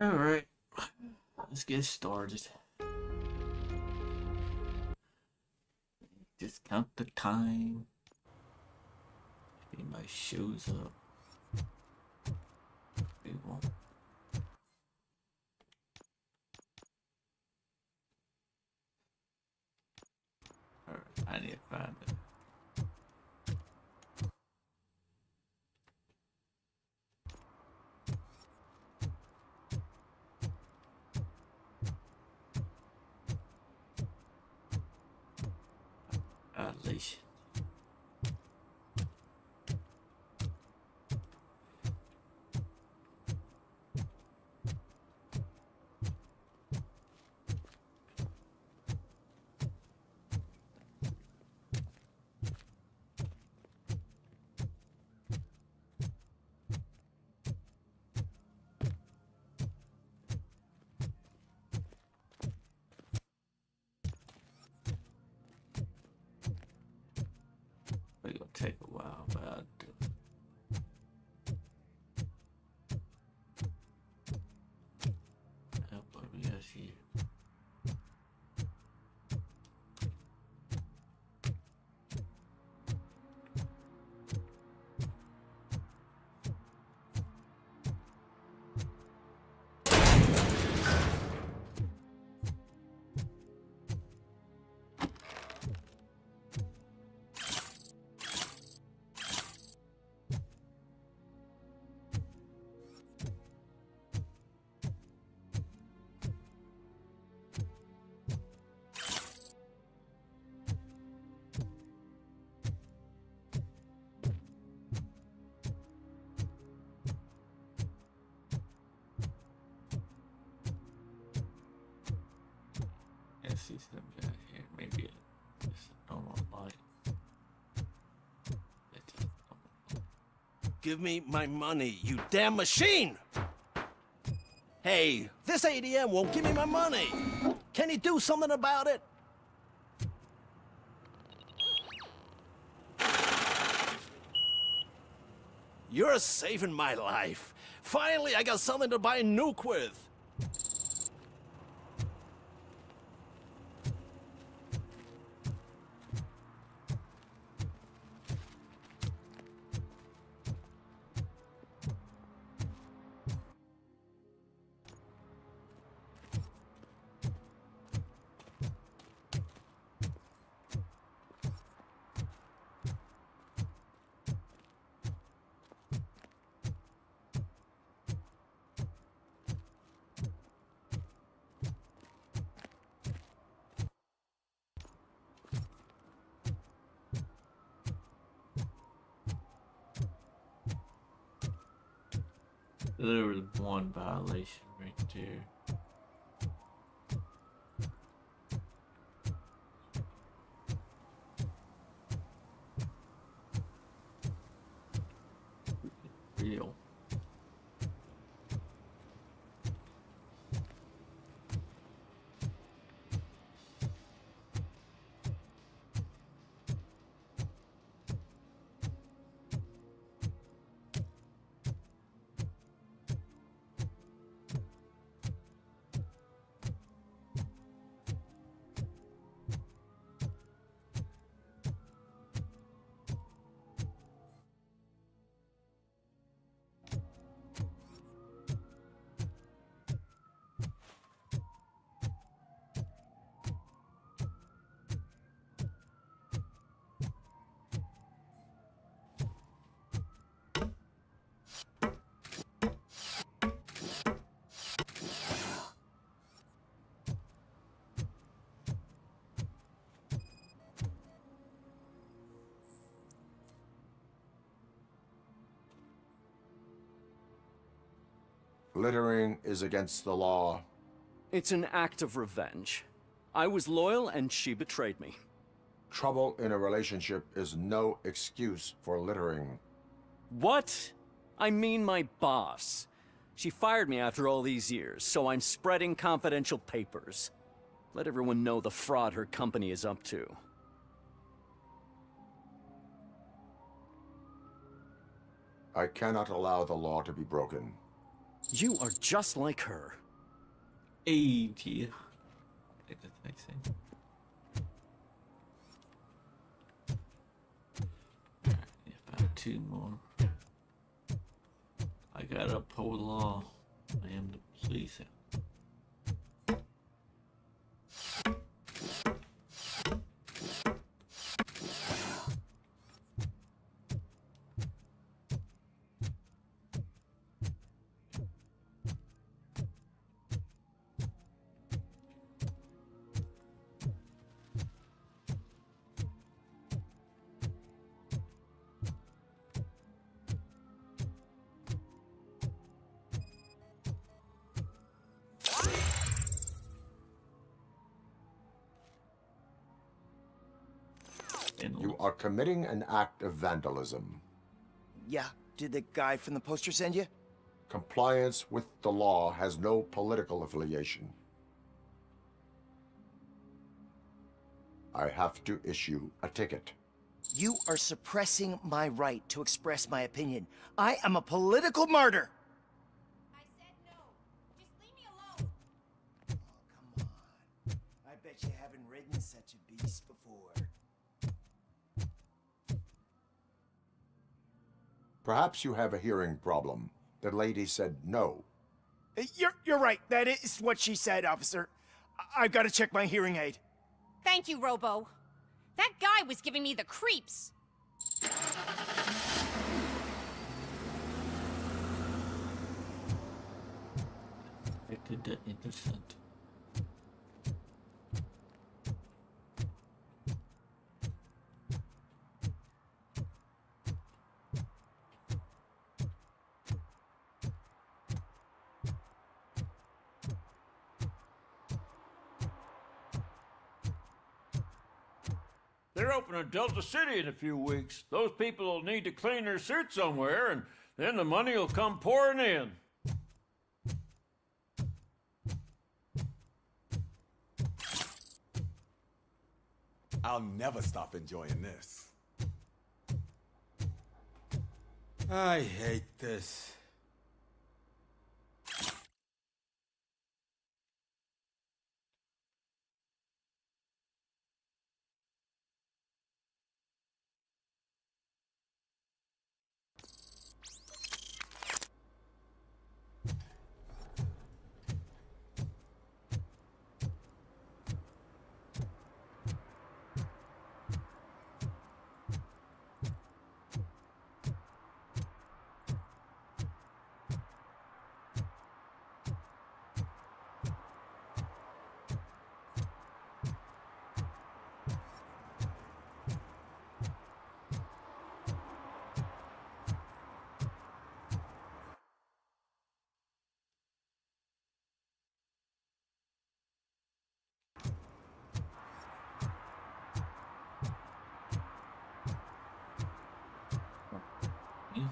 Alright, let's get started. Just count the time. If anybody shows up, we won't. Alright, I need to find it. Violation. It's gonna take a while, but I'll do it. What we got here? Yeah, see something down here. Maybe it's a normal light. It's just normal. Give me my money, you damn machine! Hey, this ATM won't give me my money! Can you do something about it? You're saving my life. Finally, I got something to buy a nuke with. There was one violation right there. Real. Littering is against the law. It's an act of revenge. I was loyal and she betrayed me. Trouble in a relationship is no excuse for littering. What? I mean my boss. She fired me after all these years, so I'm spreading confidential papers. Let everyone know the fraud her company is up to. I cannot allow the law to be broken. You are just like her. Hey, gee. I think that's nice thing. Alright, about 2 more. I gotta uphold the law. I am the police. You are committing an act of vandalism. Yeah, did the guy from the poster send you? Compliance with the law has no political affiliation. I have to issue a ticket. You are suppressing my right to express my opinion. I am a political martyr! I said no. Just leave me alone. Oh, come on. I bet you haven't ridden such a beast before. Perhaps you have a hearing problem. The lady said no. You're right. That is what she said, officer. I've got to check my hearing aid. Thank you, Robo. That guy was giving me the creeps. Affected the innocent. They're opening Delta City in a few weeks. Those people will need to clean their suits somewhere, and then the money will come pouring in. I'll never stop enjoying this. I hate this. Yeah.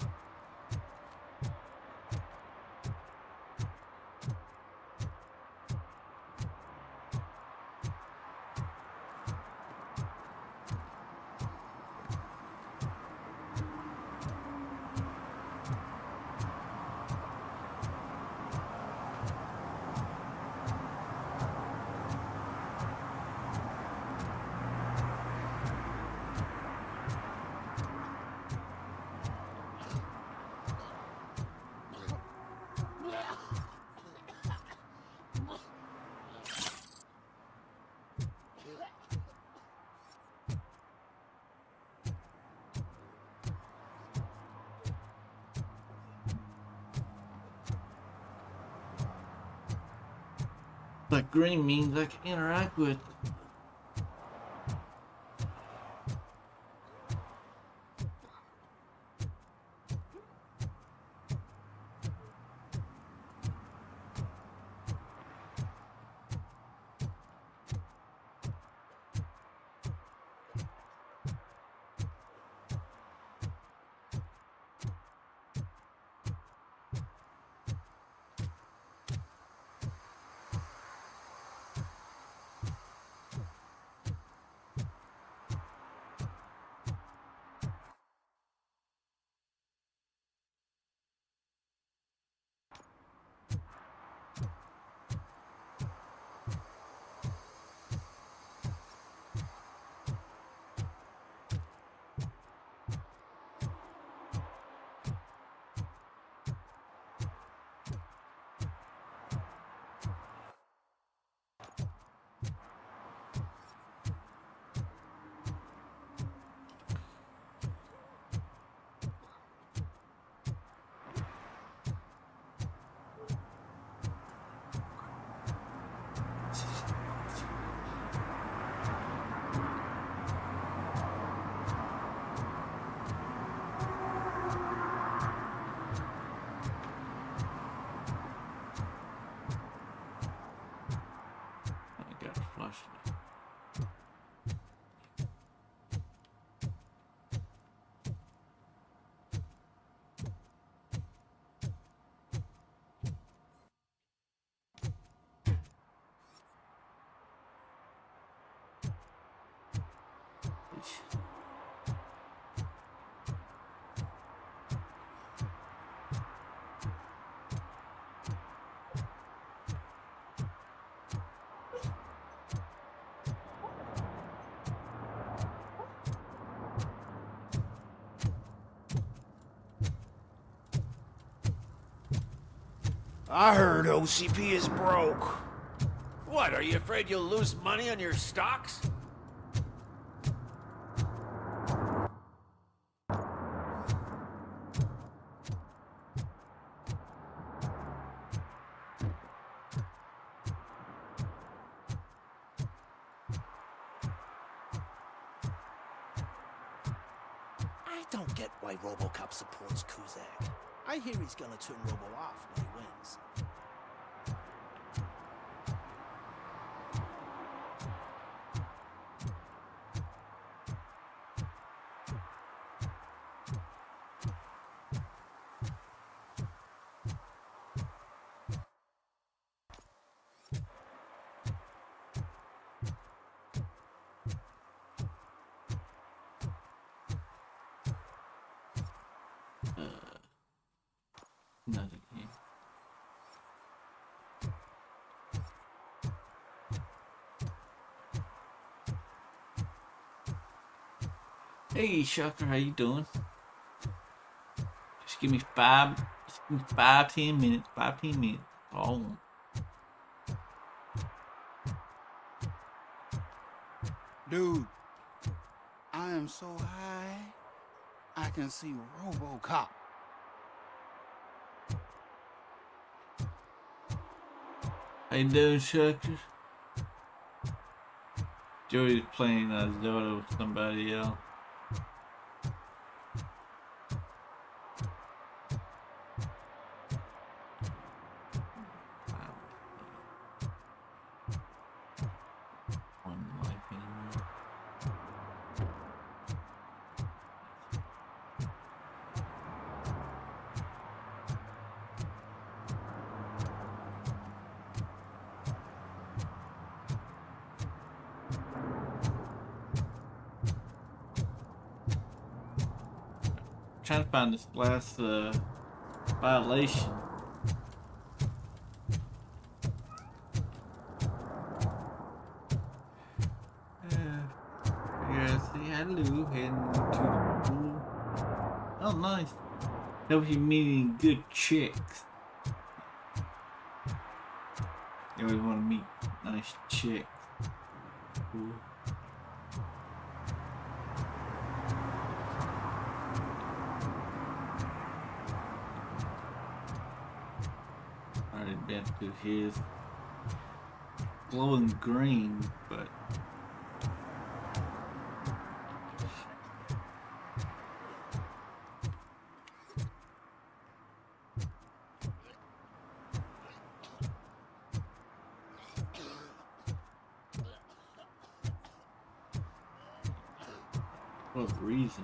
Like green means I can interact with. I heard OCP is broke. What, are you afraid you'll lose money on your stocks? I don't get why RoboCop supports Kuzak. I hear he's gonna turn Robo off when he wins. Another game. Hey, Shocker, how you doing? Just give me 10 minutes. 10 minutes. Oh. Dude, I am so high, I can see RoboCop. How you doing, Shocker? Joey's playing Zelda with somebody else. One life anymore. Trying to find this last violation. Yeah, say hello, heading to the pool. Oh, nice. Hope you're meeting good chicks. You always want to meet nice chicks. Cool. Already been through his glowing green, but what reason?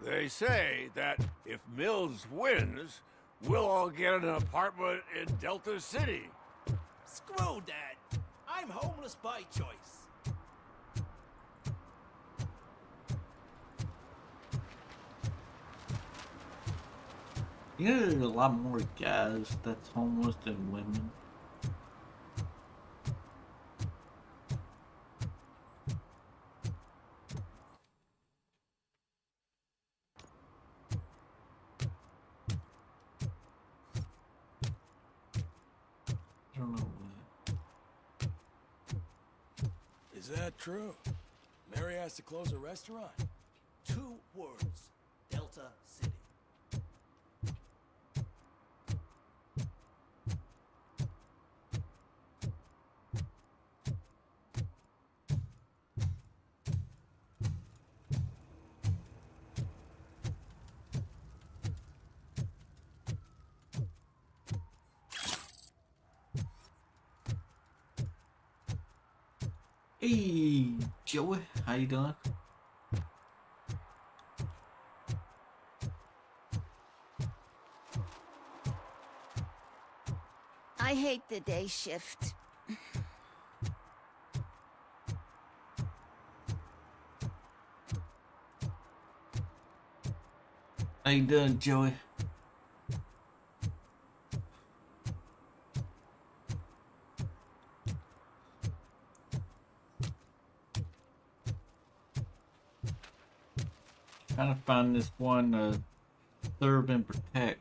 They say that if Mills wins, we'll all get an apartment in Delta City. Screw that. I'm homeless by choice. You know, there's a lot more guys that's homeless than women. I don't know why. Is that true? Mary has to close a restaurant? 2 words. Delta City. Hey, Joey, how you doing? I hate the day shift. How you doing, Joey? Trying to find this one, serve and protect.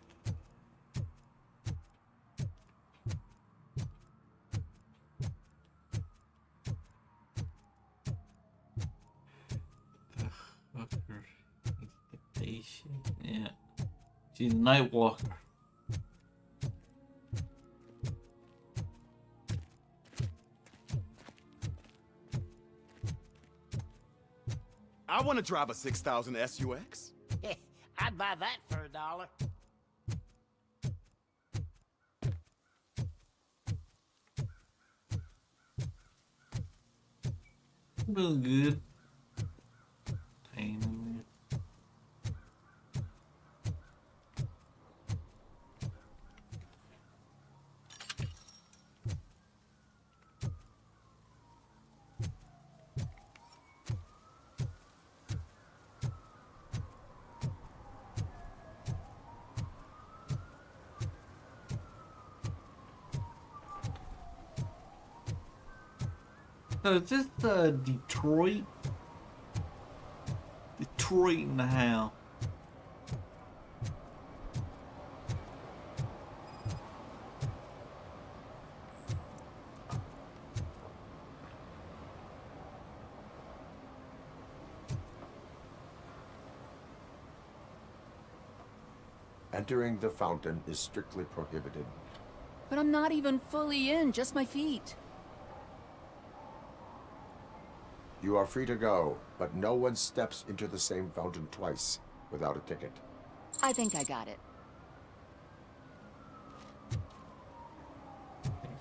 Fucker. Expectation. Yeah. She's a night walker. I want to drive a 6000 SUX. I'd buy that for $1. Feeling good. Pain in there. So is this Detroit? Detroit in the house. Entering the fountain is strictly prohibited. But I'm not even fully in, just my feet. You are free to go, but no one steps into the same fountain twice without a ticket. I think I got it.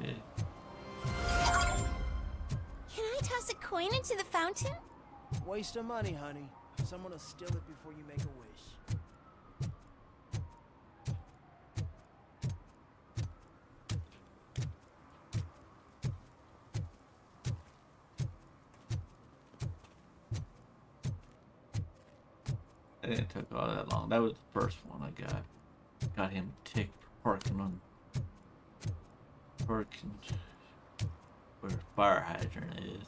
Okay. Can I toss a coin into the fountain? Waste of money, honey. Someone will steal it before you make a wish. It didn't take all that long. That was the first one I got. Got him ticked for parking where the fire hydrant is.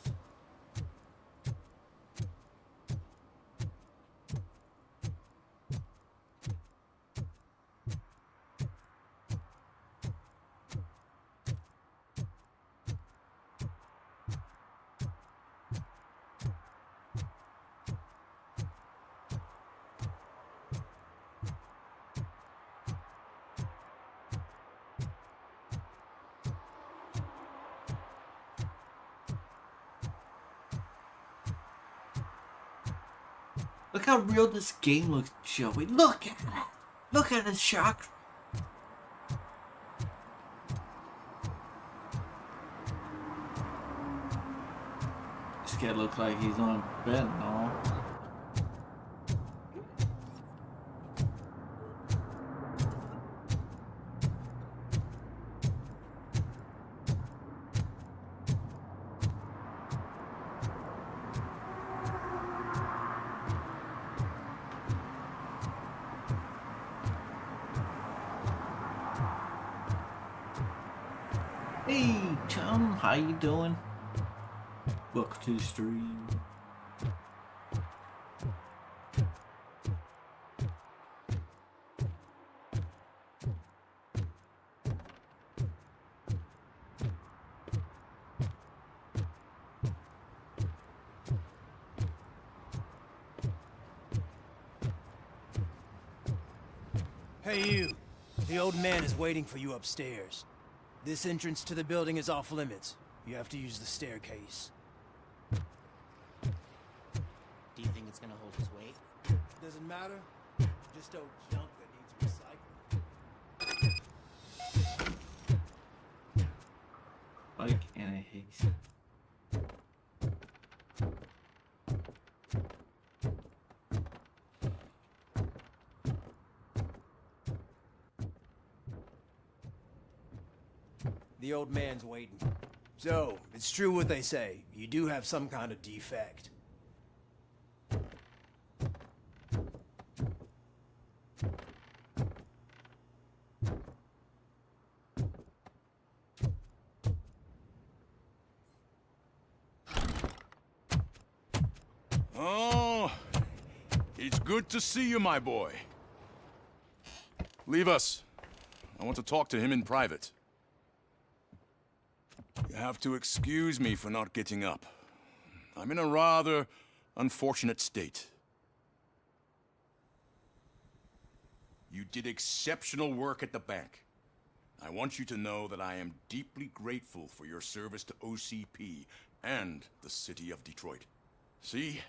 Look how real this game looks, Joey. Look at it. Look at the shock. This guy looks like he's on fentanyl. Hey, chum, how you doing? Welcome to the stream. Hey, you. The old man is waiting for you upstairs. This entrance to the building is off limits. You have to use the staircase. Do you think it's gonna hold his weight? Doesn't matter. Just old junk that needs recycling. Like and a haste. The old man's waiting. So, it's true what they say. You do have some kind of defect. Oh, it's good to see you, my boy. Leave us. I want to talk to him in private. You have to excuse me for not getting up. I'm in a rather unfortunate state. You did exceptional work at the bank. I want you to know that I am deeply grateful for your service to OCP and the city of Detroit. See,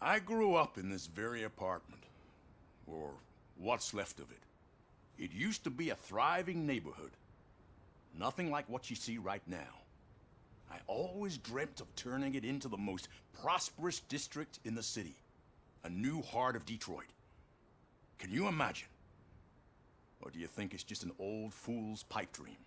I grew up in this very apartment, or what's left of it. It used to be a thriving neighborhood. Nothing like what you see right now. I always dreamt of turning it into the most prosperous district in the city. A new heart of Detroit. Can you imagine? Or do you think it's just an old fool's pipe dream?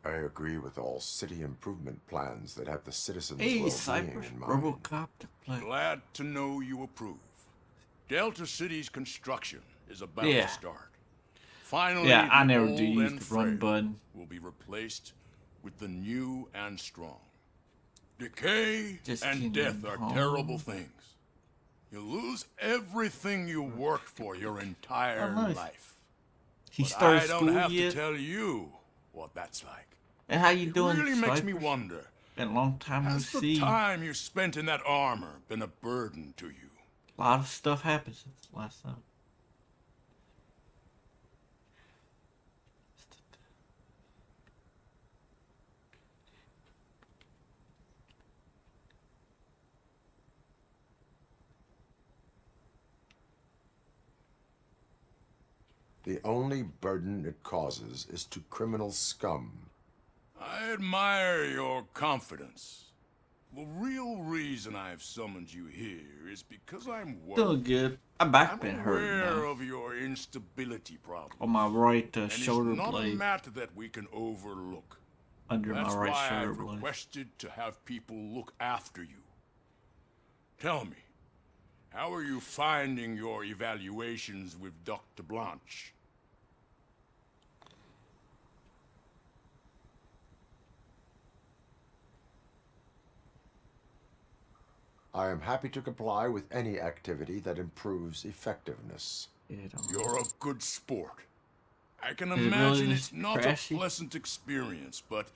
I agree with all city improvement plans that have the citizens' Hey, well-being Cypress, in mind. RoboCop to play. Glad to know you approve. Delta City's construction is about Yeah. to start. Finally, Yeah, I the never old do use and the run frail button. will be replaced with the new and strong. Decay Just and kidding. death are Oh. terrible things. You lose everything you worked for your entire Oh, nice. life. He But started I don't school have yet? to tell you what that's like. And how you It doing, really makes me Cypress? wonder. Been a long time no Has the see. time you spent in that armor been a burden to you? A lot of stuff happened since last time. The only burden it causes is to criminal scum. I admire your confidence. The real reason I've summoned you here is because I'm worried. Doing good. My back I'm been aware hurting now. of your instability problem. On my right and shoulder it's not a blade. matter that we can overlook. Under That's my right why shoulder I've blade. requested to have people look after you. Tell me, how are you finding your evaluations with Dr. Blanche? I am happy to comply with any activity that improves effectiveness. You're a good sport. I can Is it really imagine this it's not trashy? a pleasant experience, but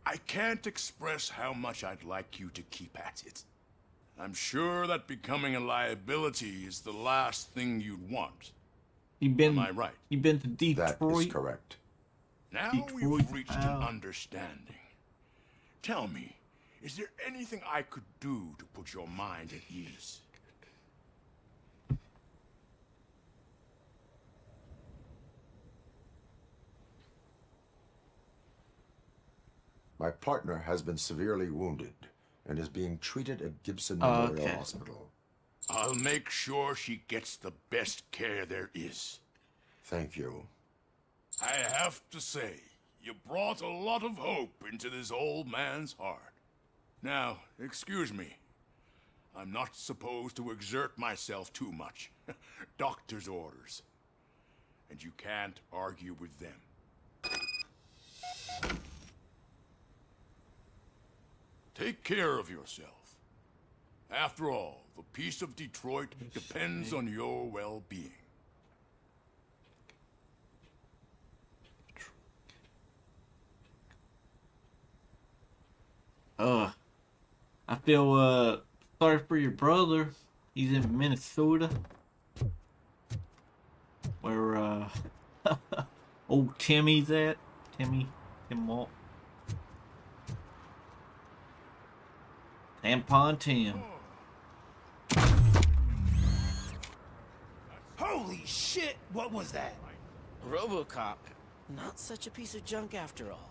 I can't express how much I'd like you to keep at it. I'm sure that becoming a liability is the last thing you'd want. You been? Am I right? You been to Detroit? That is correct. Now Detroit, we've reached an wow. understanding. Tell me, is there anything I could do to put your mind at ease? My partner has been severely wounded and is being treated at Gibson Oh, Memorial okay. Hospital. I'll make sure she gets the best care there is. Thank you. I have to say, you brought a lot of hope into this old man's heart. Now, excuse me. I'm not supposed to exert myself too much. Doctor's orders. And you can't argue with them. Take care of yourself. After all, the peace of Detroit depends on your well-being. I feel sorry for your brother. He's in Minnesota. Where old Timmy's at. Tim Walt. Tampon Tim. Holy shit! What was that? RoboCop. Not such a piece of junk after all.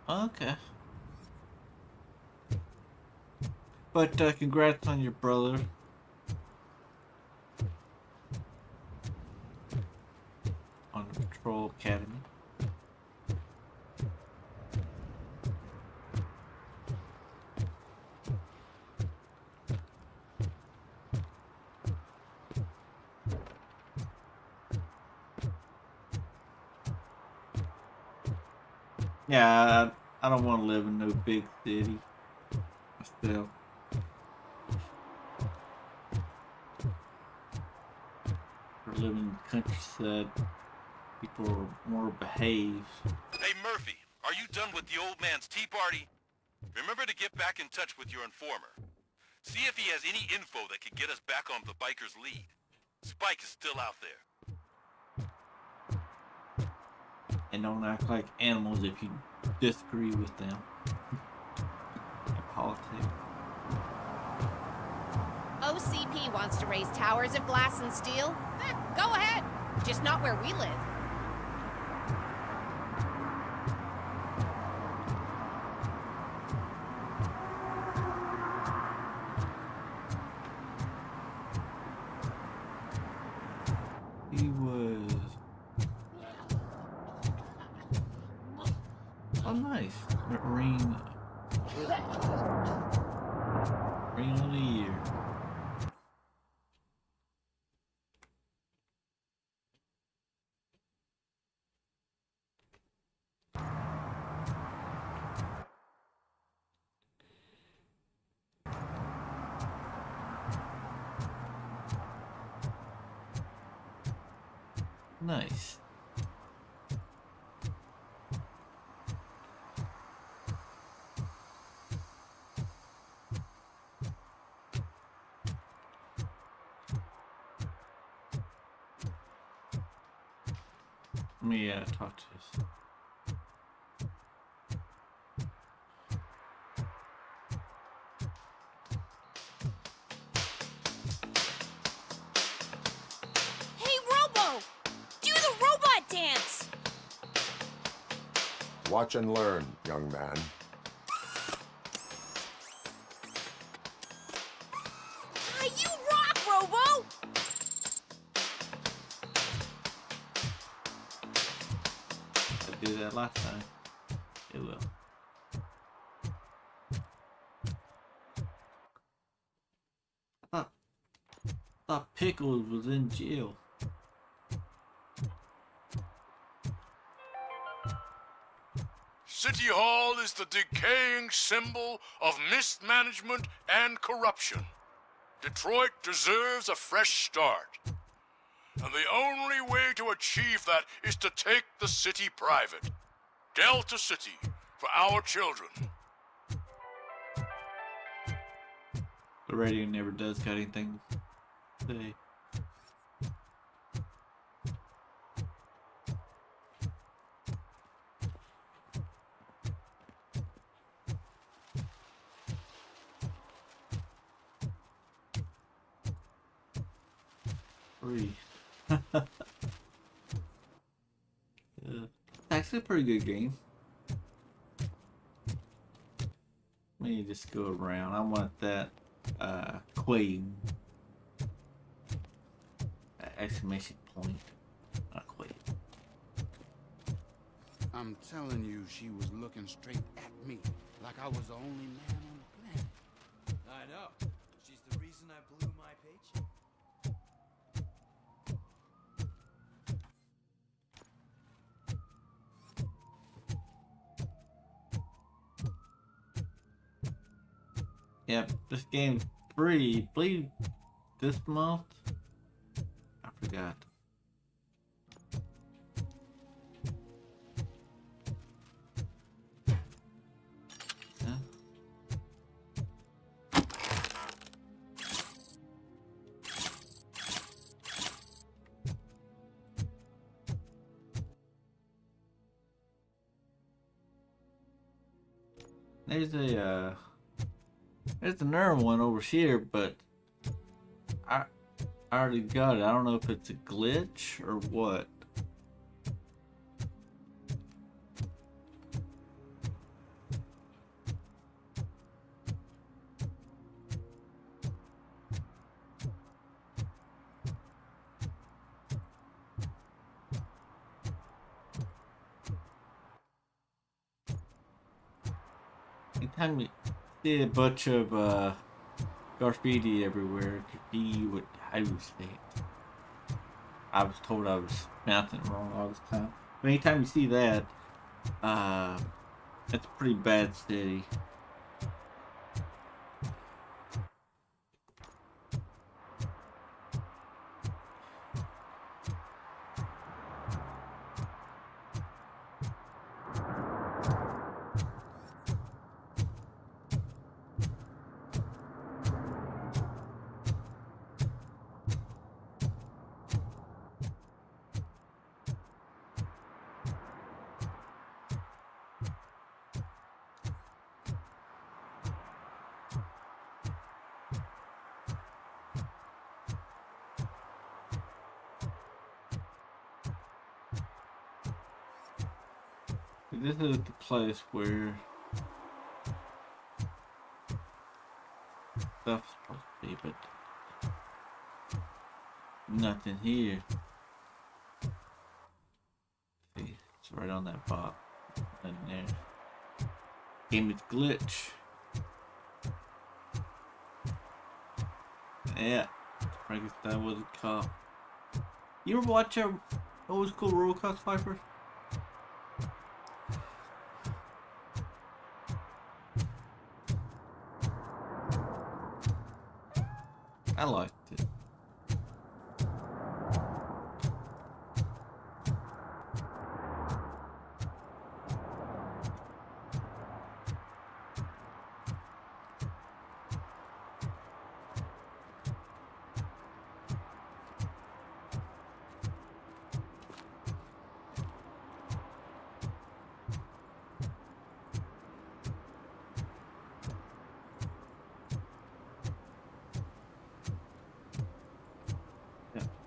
Okay. But congrats on your brother. On the Patrol Academy. Yeah, I don't want to live in no big city. Still. For living in the countryside, people are more behaved. Hey Murphy, are you done with the old man's tea party? Remember to get back in touch with your informer. See if he has any info that could get us back on the biker's lead. Spike is still out there. And don't act like animals if you disagree with them. In politics. OCP wants to raise towers of glass and steel? Go ahead. Just not where we live. He was... Oh, nice. Ring of the year. Nice. Let me talk to this. Hey, Robo! Do the robot dance! Watch and learn, young man. You rock, Robo! I did that last time. It will. I thought Pickles was in jail. City Hall is the decaying symbol of mismanagement and corruption. Detroit deserves a fresh start. And the only way to achieve that is to take the city private. Delta City, for our children. The radio never does got anything to say. Free. Actually a pretty good game. Let me just go around. I want that Quaid. Exclamation point. Not Quaid. I'm telling you, she was looking straight at me, like I was the only man on the planet. I know. She's the reason I blew my paycheck. Yep, this game's free. Believe this month. I forgot. Huh? There's another one over here, but I already got it. I don't know if it's a glitch or what. Time you see a bunch of graffiti everywhere, it could be what I was thinking. I was told I was pronouncing it wrong all this time. But anytime you see that, it's a pretty bad city. This is the place where stuff's supposed to be, but nothing here. See, it's right on that box. Nothing there. Game is glitch. Yeah, Frankenstein was a cop. You ever watch a old school RoboCop Cypher? I liked it.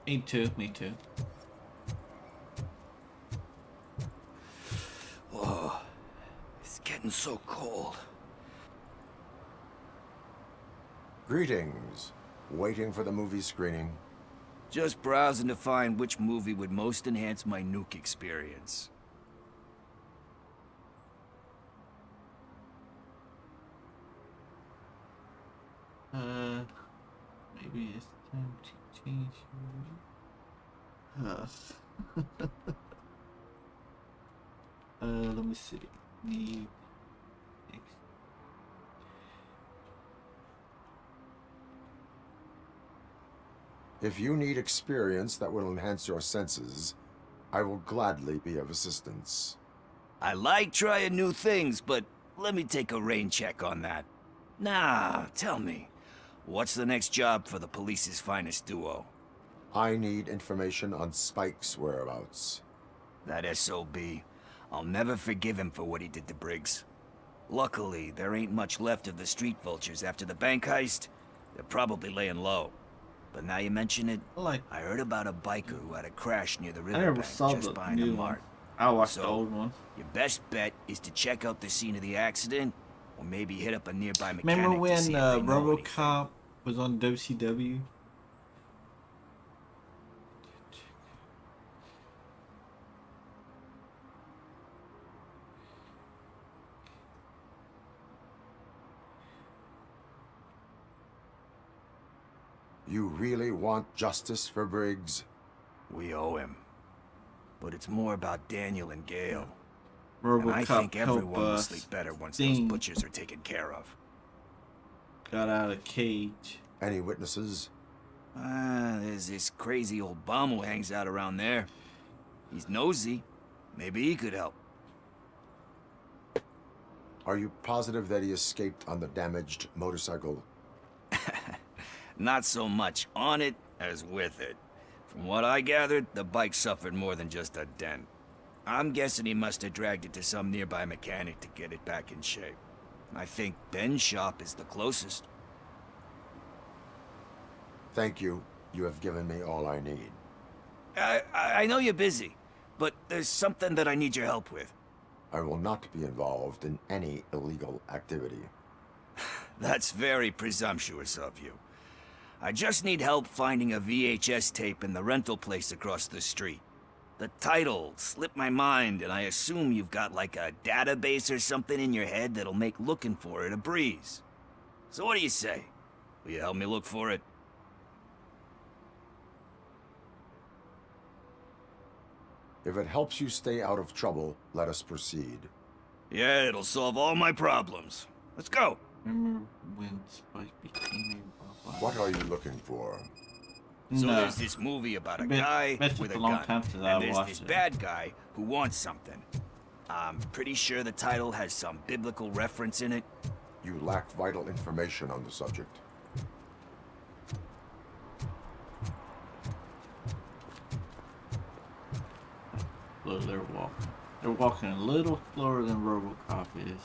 Me too, me too. Whoa, it's getting so cold. Greetings. Waiting for the movie screening. Just browsing to find which movie would most enhance my nuke experience. Maybe it's time to change. Let me see. Need. If you need experience that will enhance your senses, I will gladly be of assistance. I like trying new things, but let me take a rain check on that. Nah, tell me, what's the next job for the police's finest duo? I need information on Spike's whereabouts. That SOB. I'll never forgive him for what he did to Briggs. Luckily, there ain't much left of the street vultures after the bank heist. They're probably laying low. But now you mention it, I heard about a biker who had a crash near the riverbank just behind the mart. I watched the old one. Your best bet is to check out the scene of the accident, or maybe hit up a nearby mechanic. Remember when to see if they know RoboCop was on WCW? You really want justice for Briggs? We owe him. But it's more about Daniel and Gale. RoboCop And I think everyone will help sleep better once Sting. those butchers are taken care of. Got out of the cage. Any witnesses? There's this crazy old bum who hangs out around there. He's nosy. Maybe he could help. Are you positive that he escaped on the damaged motorcycle? Not so much on it as with it. From what I gathered, the bike suffered more than just a dent. I'm guessing he must have dragged it to some nearby mechanic to get it back in shape. I think Ben's shop is the closest. Thank you. You have given me all I need. I know you're busy, but there's something that I need your help with. I will not be involved in any illegal activity. That's very presumptuous of you. I just need help finding a VHS tape in the rental place across the street. The title slipped my mind, and I assume you've got like a database or something in your head that'll make looking for it a breeze. So what do you say? Will you help me look for it? If it helps you stay out of trouble, let us proceed. Yeah, it'll solve all my problems. Let's go. Remember when Spike became a robot? What are you looking for? So No. there's this movie about a guy with a gun, and there's this bad guy who wants something. I'm pretty sure the title has some biblical reference in it. You lack vital information on the subject. Look, they're walking. They're walking a little slower than RoboCop is.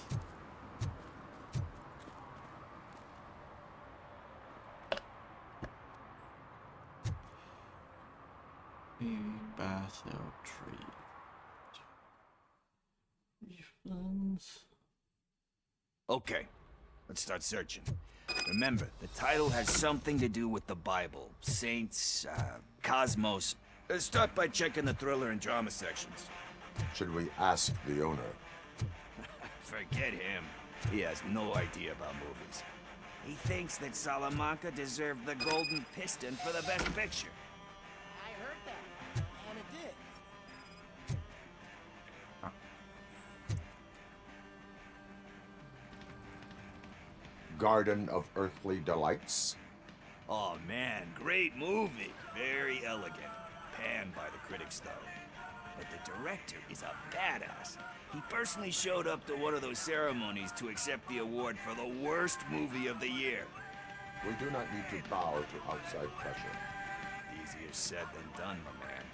Basil tree. Refunds. Okay, let's start searching. Remember, the title has something to do with the Bible, saints, cosmos. Let's start by checking the thriller and drama sections. Should we ask the owner? Forget him. He has no idea about movies. He thinks that Salamanca deserved the Golden Piston for the Best Picture. I heard that, and it did. Garden of Earthly Delights? Oh man, great movie. Very elegant. Panned by the critics though. But the director is a badass. He personally showed up to one of those ceremonies to accept the award for the worst movie of the year. We do not need to bow to outside pressure. Easier said than done, my man.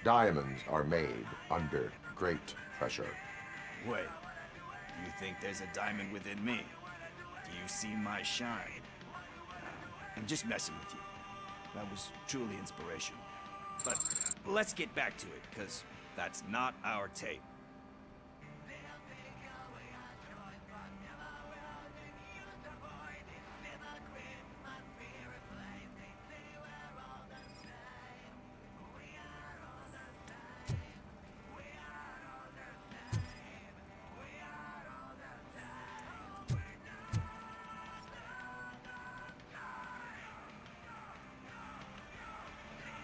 Diamonds are made under great pressure. Wait, you think there's a diamond within me? Do you see my shine? I'm just messing with you. That was truly inspirational. But let's get back to it, because that's not our tape.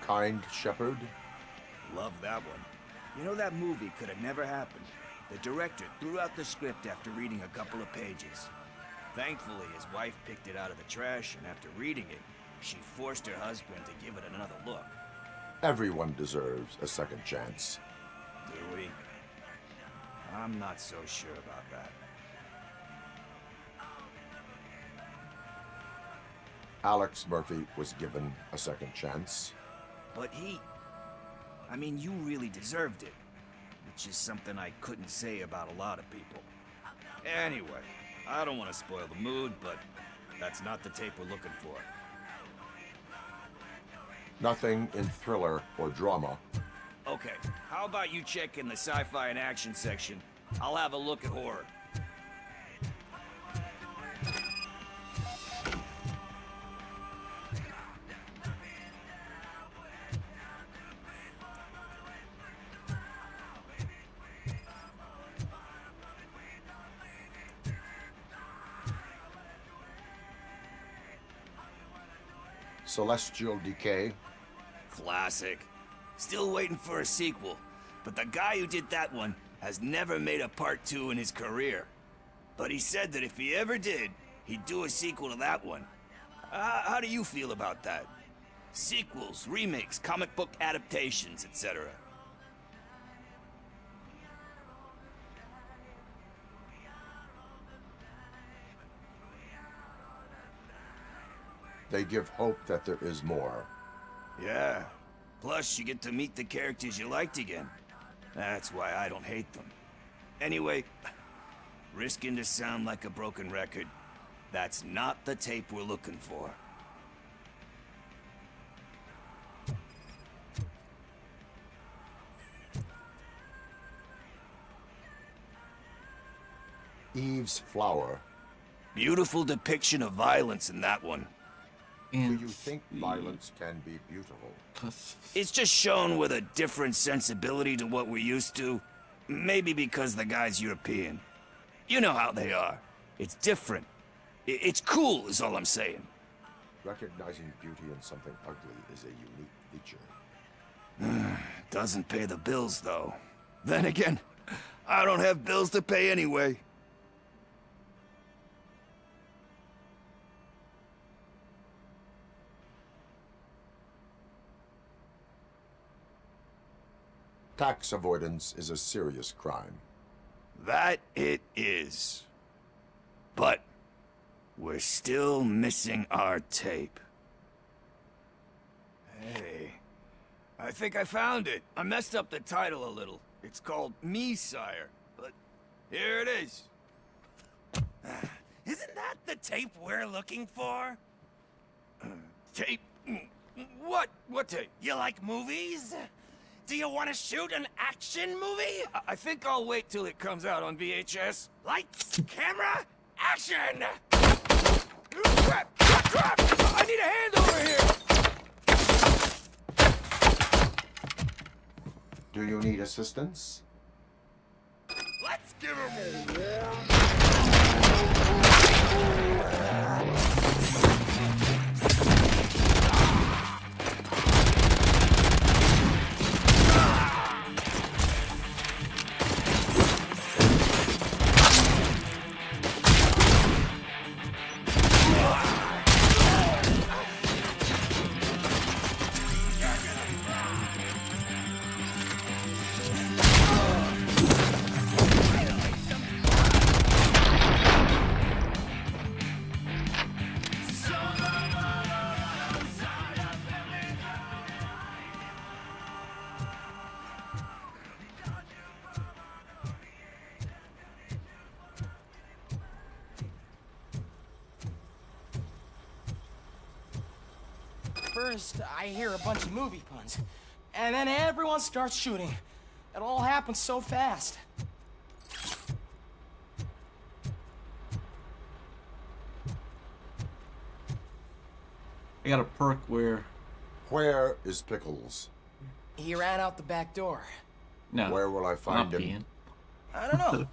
Kind Shepherd? Love that one. You know, that movie could have never happened. The director threw out the script after reading a couple of pages. Thankfully, his wife picked it out of the trash, and after reading it, she forced her husband to give it another look. Everyone deserves a second chance. Do we? I'm not so sure about that. Alex Murphy was given a second chance. But I mean, you really deserved it. Which is something I couldn't say about a lot of people. Anyway, I don't want to spoil the mood, but that's not the tape we're looking for. Nothing in thriller or drama. Okay, how about you check in the sci-fi and action section? I'll have a look at horror. Celestial Decay? Classic. Still waiting for a sequel, but the guy who did that one has never made a part 2 in his career. But he said that if he ever did, he'd do a sequel to that one. How do you feel about that? Sequels, remakes, comic book adaptations, etc. They give hope that there is more. Yeah. Plus, you get to meet the characters you liked again. That's why I don't hate them. Anyway, risking to sound like a broken record, that's not the tape we're looking for. Eve's flower. Beautiful depiction of violence in that one. Do you think violence can be beautiful? It's just shown with a different sensibility to what we're used to. Maybe because the guy's European. You know how they are. It's different. It's cool is all I'm saying. Recognizing beauty in something ugly is a unique feature. Doesn't pay the bills, though. Then again, I don't have bills to pay anyway. Tax avoidance is a serious crime. That it is. But we're still missing our tape. Hey, I think I found it. I messed up the title a little. It's called Me, Sire, but here it is. Isn't that the tape we're looking for? Tape? What? What tape? You like movies? Do you want to shoot an action movie? I think I'll wait till it comes out on VHS. Lights, camera, action! Crap! Crap! I need a hand over here! Do you need assistance? Let's give him a First, I hear a bunch of movie puns, and then everyone starts shooting. It all happens so fast. I got a perk where... Where is Pickles? He ran out the back door. No. Where will I find him? Being. I don't know.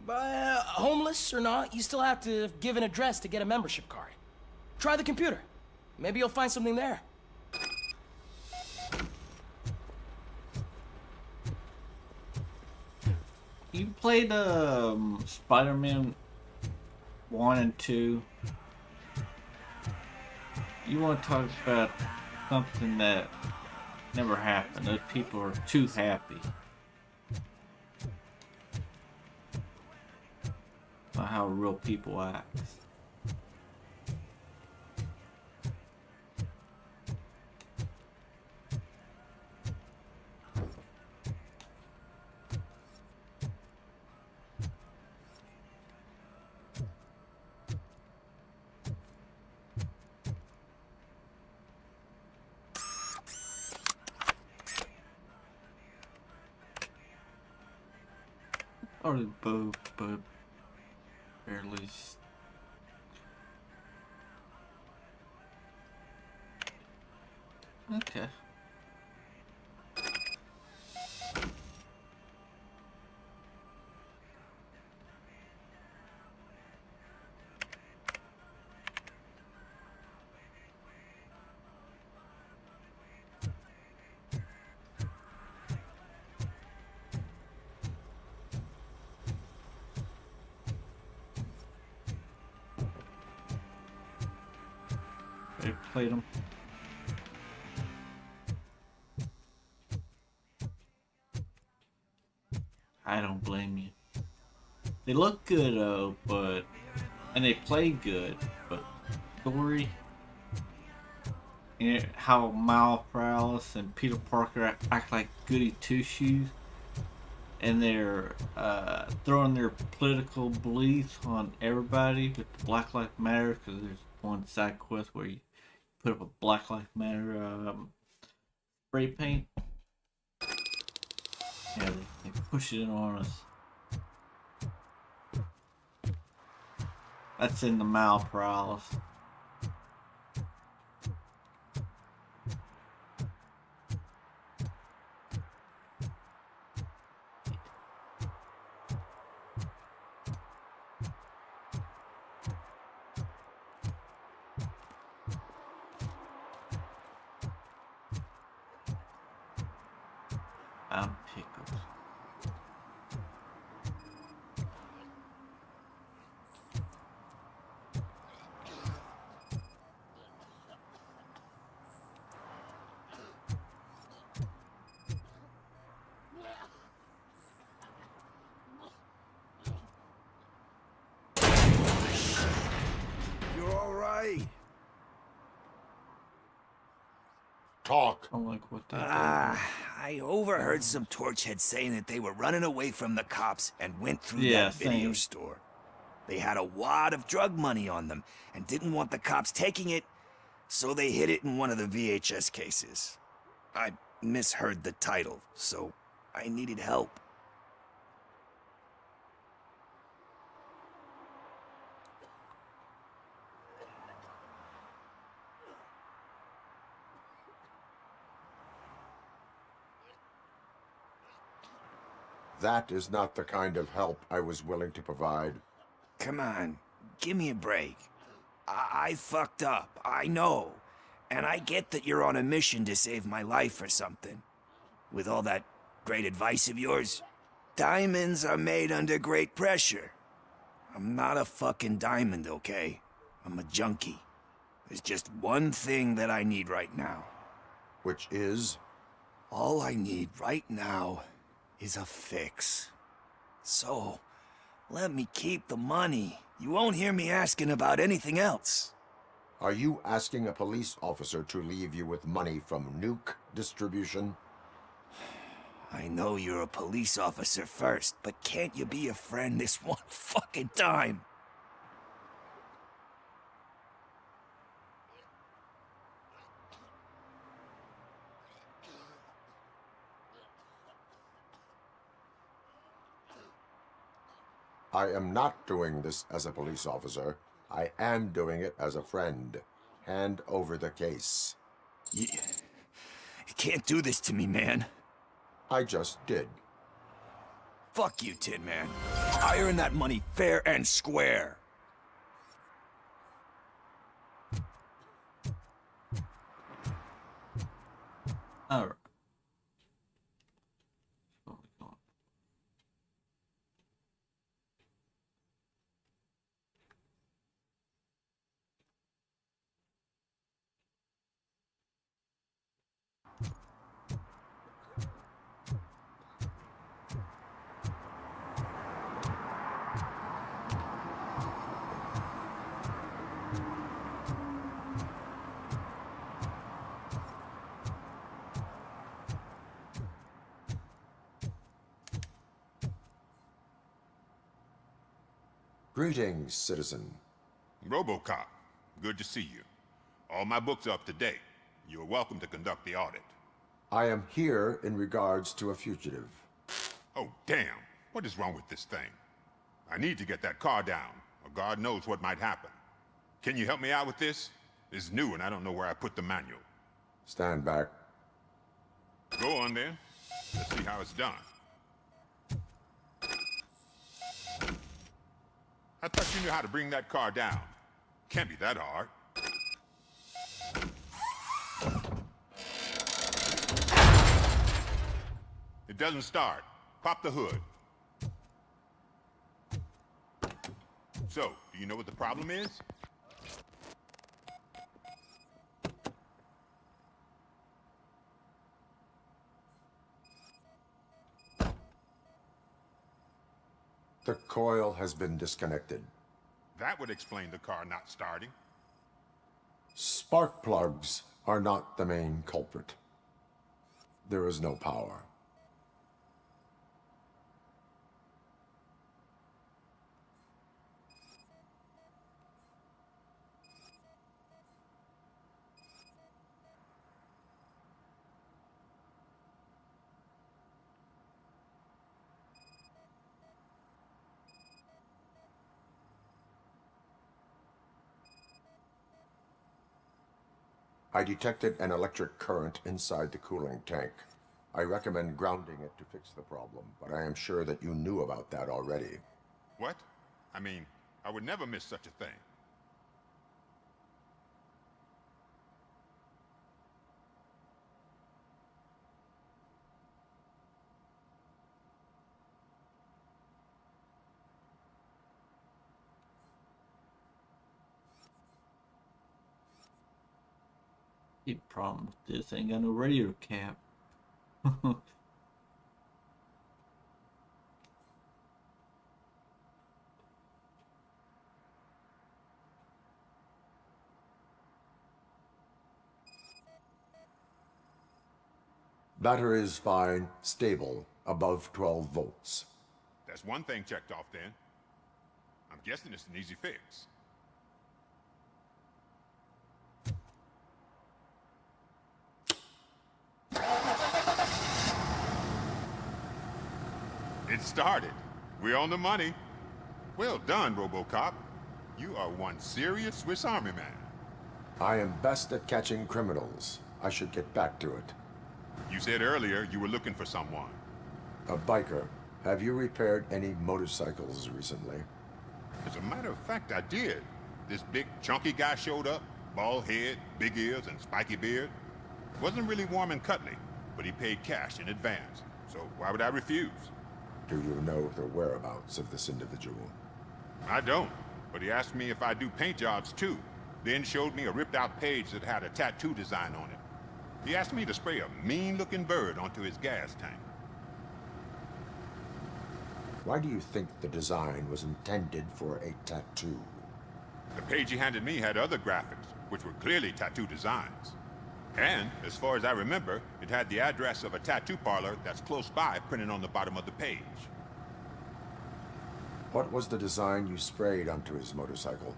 But homeless or not, you still have to give an address to get a membership card. Try the computer. Maybe you'll find something there. You played Spider-Man 1 and 2. You want to talk about something that never happened. Those people are too happy. Not how real people act. Or the but barely. Okay. They played them. I don't blame you. They look good though, and they play good, but story and how Miles Morales and Peter Parker act like goody two shoes, and they're throwing their political beliefs on everybody with the Black Lives Matter, because there's one side quest where you put up a Black Lives Matter spray paint. Yeah, they push it in on us. That's in the mouth, paralysis. I'm pickled. You're all right. Talk. I don't like what they did. I overheard some torchheads saying that they were running away from the cops and went through Yeah, that video same. store. They had a wad of drug money on them and didn't want the cops taking it, so they hid it in one of the VHS cases. I misheard the title, so I needed help. That is not the kind of help I was willing to provide. Come on, give me a break. I fucked up, I know. And I get that you're on a mission to save my life or something. With all that great advice of yours, diamonds are made under great pressure. I'm not a fucking diamond, okay? I'm a junkie. There's just one thing that I need right now. Which is? All I need right now is a fix. So, let me keep the money. You won't hear me asking about anything else. Are you asking a police officer to leave you with money from nuke distribution? I know you're a police officer first, but can't you be a friend this one fucking time? I am not doing this as a police officer. I am doing it as a friend. Hand over the case. You can't do this to me, man. I just did. Fuck you, Tin Man. I earned that money fair and square. Alright. Greetings, citizen. RoboCop, good to see you. All my books are up to date. You're welcome to conduct the audit. I am here in regards to a fugitive. Oh, damn. What is wrong with this thing? I need to get that car down, or God knows what might happen. Can you help me out with this? It's new and I don't know where I put the manual. Stand back. Go on then. Let's see how it's done. I thought you knew how to bring that car down. Can't be that hard. It doesn't start. Pop the hood. So, do you know what the problem is? The coil has been disconnected. That would explain the car not starting. Spark plugs are not the main culprit. There is no power. I detected an electric current inside the cooling tank. I recommend grounding it to fix the problem, but I am sure that you knew about that already. What? I mean, I would never miss such a thing. The problem with this ain't got no radio cap. Battery is fine, stable, above 12 volts. That's one thing checked off then. I'm guessing it's an easy fix. It started. We're on the money. Well done, RoboCop. You are one serious Swiss Army man. I am best at catching criminals. I should get back to it. You said earlier you were looking for someone. A biker. Have you repaired any motorcycles recently? As a matter of fact, I did. This big, chunky guy showed up. Bald head, big ears, and spiky beard. Wasn't really warm and cuddly, but he paid cash in advance. So why would I refuse? Do you know the whereabouts of this individual? I don't, but he asked me if I do paint jobs too. Then showed me a ripped-out page that had a tattoo design on it. He asked me to spray a mean-looking bird onto his gas tank. Why do you think the design was intended for a tattoo? The page he handed me had other graphics, which were clearly tattoo designs. And, as far as I remember, it had the address of a tattoo parlor that's close by printed on the bottom of the page. What was the design you sprayed onto his motorcycle?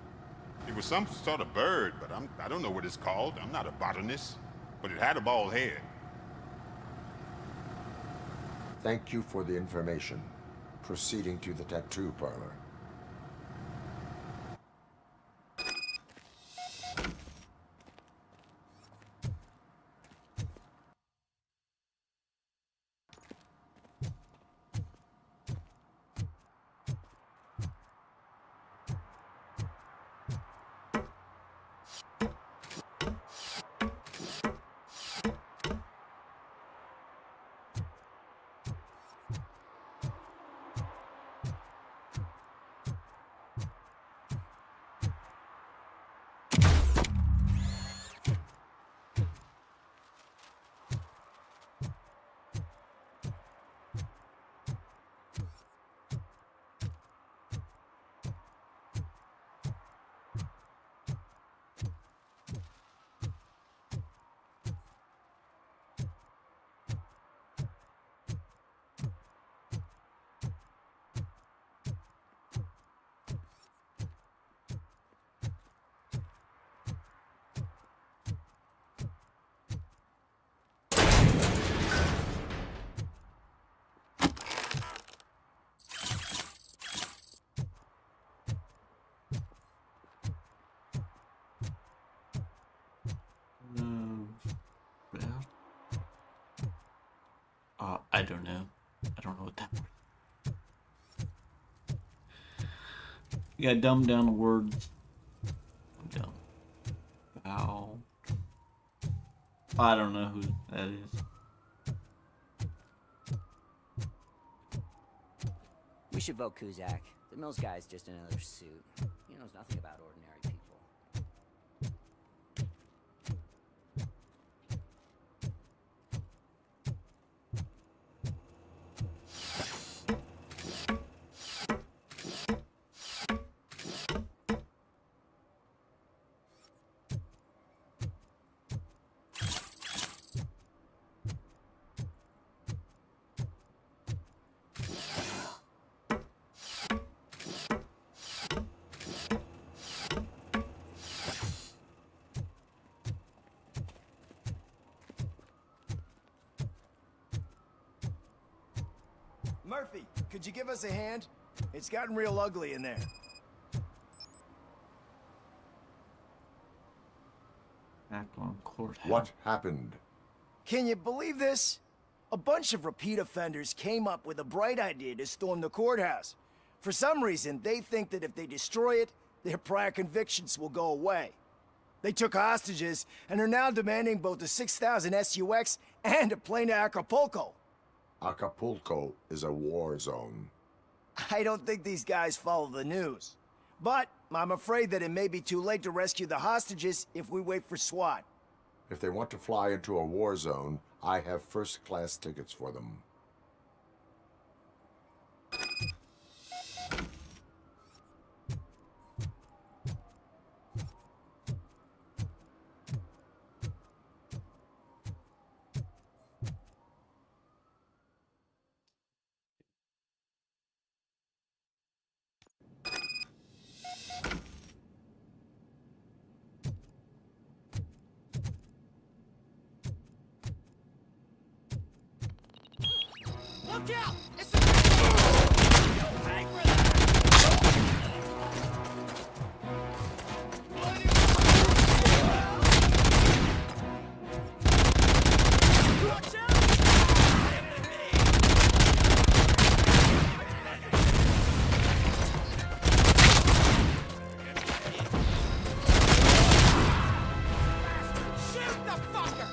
It was some sort of bird, but I don't know what it's called. I'm not a botanist. But it had a bald head. Thank you for the information. Proceeding to the tattoo parlor. I don't know. I don't know what that was. You gotta dumb down the words. Dumb. Bow. I don't know who that is. We should vote Kuzak. The Mills guy's just another suit. He knows nothing about ordinary people. Murphy, could you give us a hand? It's gotten real ugly in there. Back on courthouse. What happened? Can you believe this? A bunch of repeat offenders came up with a bright idea to storm the courthouse. For some reason, they think that if they destroy it, their prior convictions will go away. They took hostages and are now demanding both the 6,000 SUX and a plane to Acapulco. Acapulco is a war zone. I don't think these guys follow the news. But I'm afraid that it may be too late to rescue the hostages if we wait for SWAT. If they want to fly into a war zone, I have first-class tickets for them. Look out! It's a... You'll pay for that! Watch out! Shoot the fucker!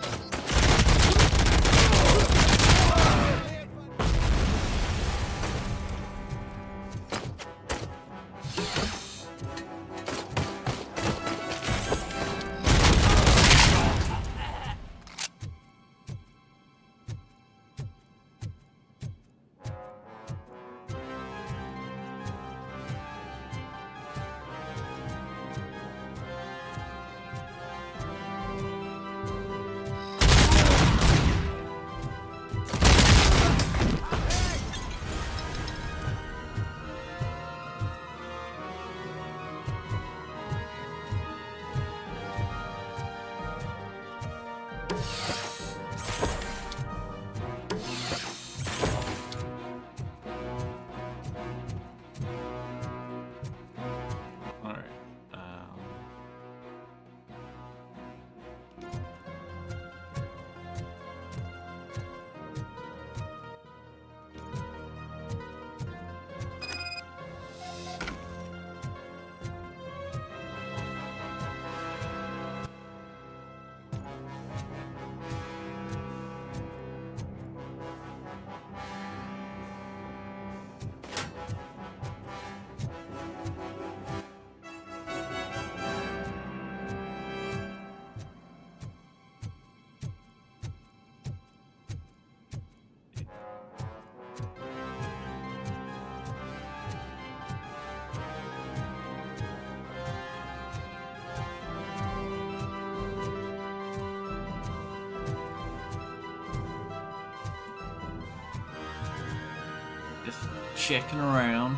Just checking around.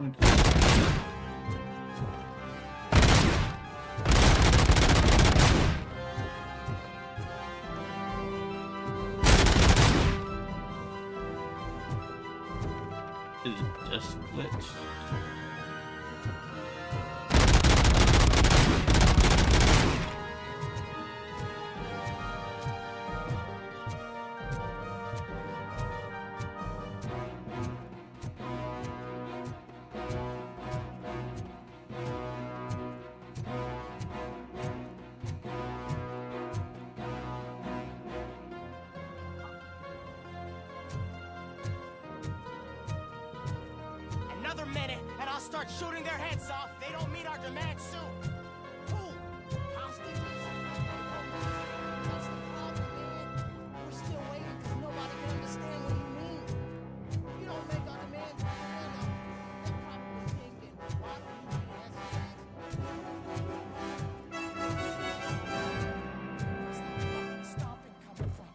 Is it just glitched? Another minute, and I'll start shooting their heads off. They don't meet our demands soon. Who? Hostages? That's the problem, man. We're still waiting because nobody can understand what you mean. You don't make our demands clear enough. They're probably thinking, why don't you do this? Where's that fucking stomping coming from?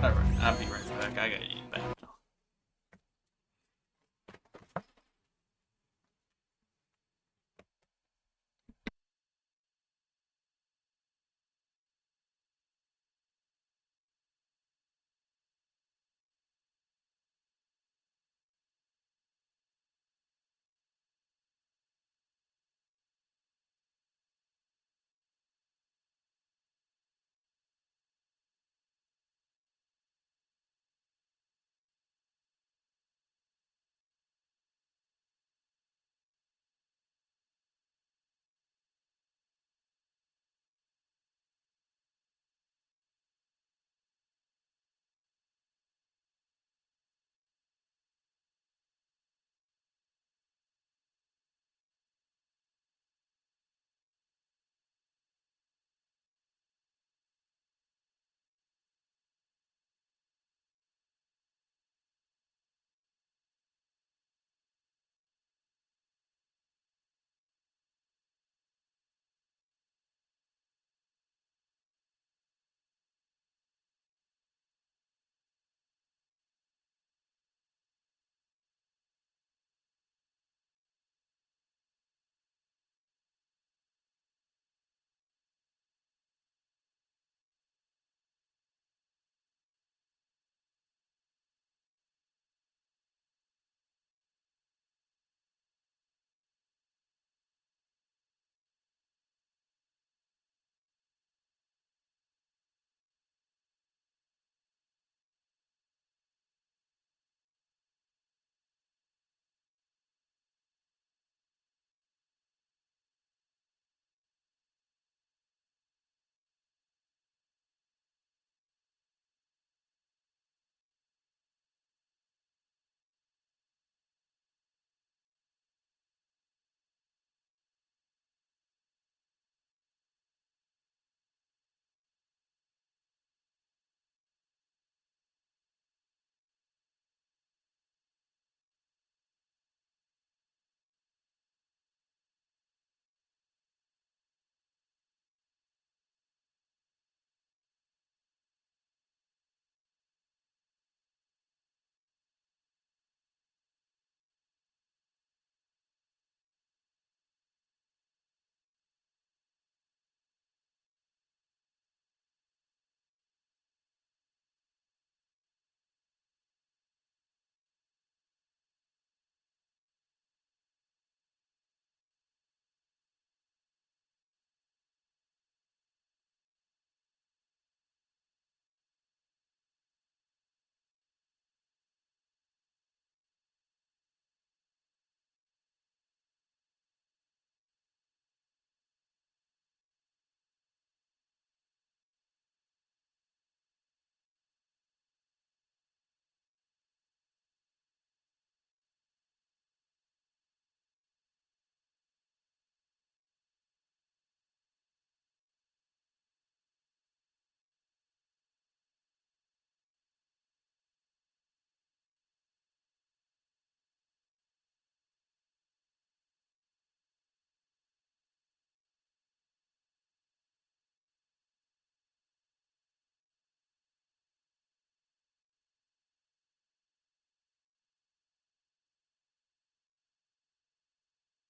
Alright, I'll be right back. I gotta eat back.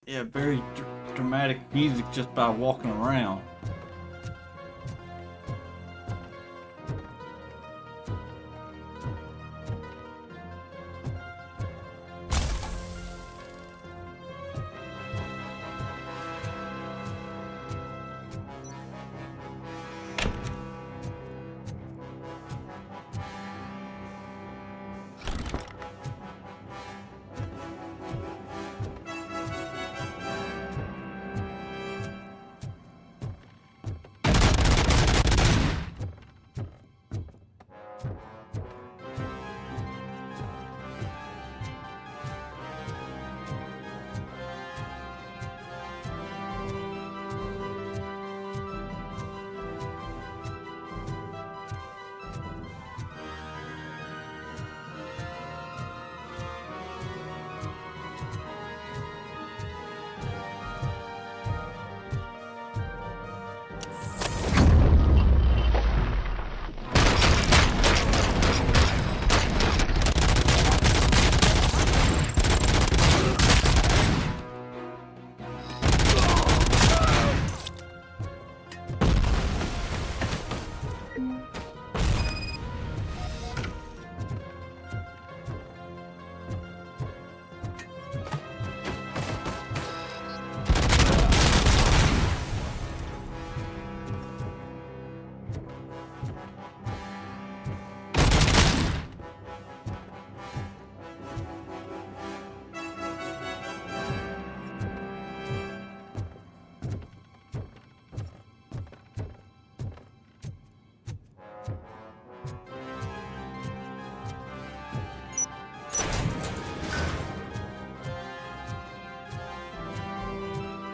Yeah, very dramatic music just by walking around.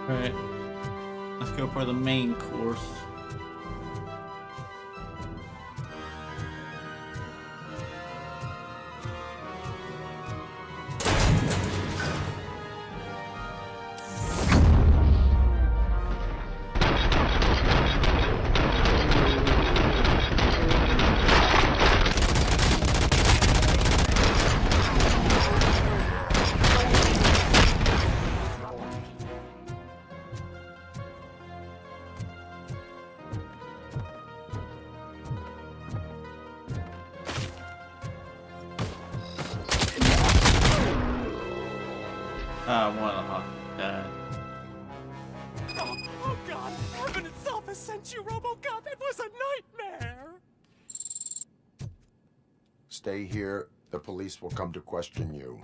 Alright, let's go for the main course. One of them died. Oh God! Heaven itself has sent you, RoboCop! It was a nightmare! Stay here. The police will come to question you.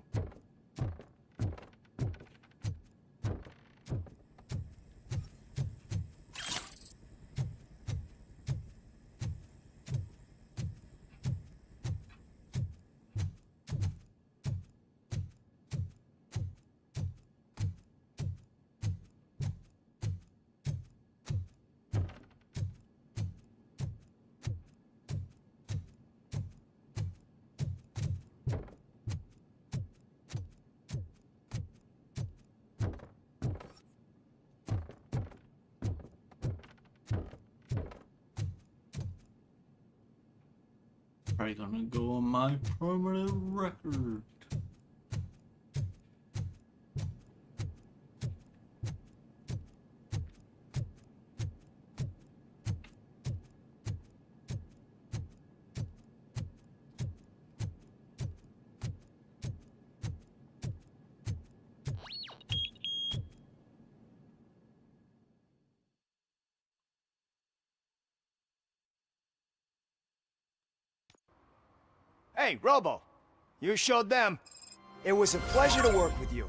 Probably gonna go on my permanent record. Hey, Robo. You showed them. It was a pleasure to work with you.